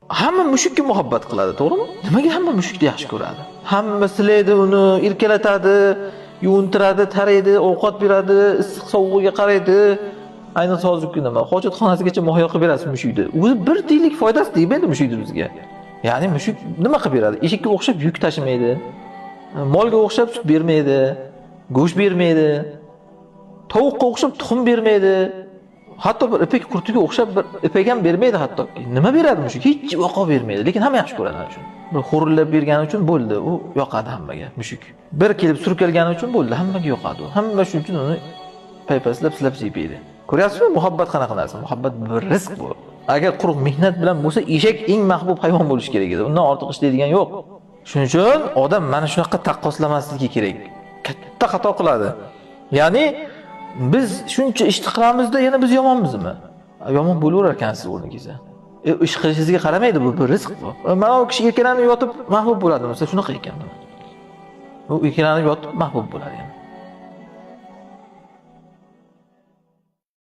Hamma mushukka muhabbat qiladi, to'g'rimi? Nimaga hamma mushukni yaxshi ko'radi? Hamma silaydi uni, erkalatadi, yuvintiradi, taraydi, ovqat beradi, issiq sovug'iga qaraydi. Ayniqsa hozirgi nima, hojatxonasigacha muhayyo qilib berasiz mushukni. O'zi bir tiyinlik foydasi tegmaydi mushukni bizga. Ya'ni mushuk nima qilib beradi? Eshakka o'xshab yuk tashimaydi. Molga o'xshab sut bermaydi, go'sht bermaydi. Tovuqqa o'xshab tuxum bermaydi. Hatto bir ipak qurtiga o'xshab bir ipak ham bermaydi hattoki. Nima beradi mushuk? Hech vaqo bermaydi, lekin hamma yaxshi ko'radi uchun. Bir xo'rillab bergani uchun bo'ldi, u yoqadi hammaga mushuk. Bir kelib surkalgani uchun bo'ldi, hammaga yoqadi u. Hamma shuning uchun uni paypaslab silab yeydi. Ko'ryapsizmi? Muhabbat qanaqa narsa? Muhabbat bir rizq bu. Agar quruq mehnat bilan bo'lsa, eshak eng mahbub hayvon bo'lishi kerak edi. Undan ortiq ishlaydigan yo'q. Shuning uchun odam mana shunaqa taqqoslamasligi kerak. Katta xato qiladi. Ya'ni biz shuncha ishni qilamizda yana biz yomonmizmi? Yomon bo'laverar ekansiz o'rningizda. Ish qilishingizga qaramaydi, bu bir rizq bu. Mana u kishi erkalanib yotib mahbub bo'ladimi? Shunaqa ekan. U erkalanib yotib mahbub bo'ladi yani.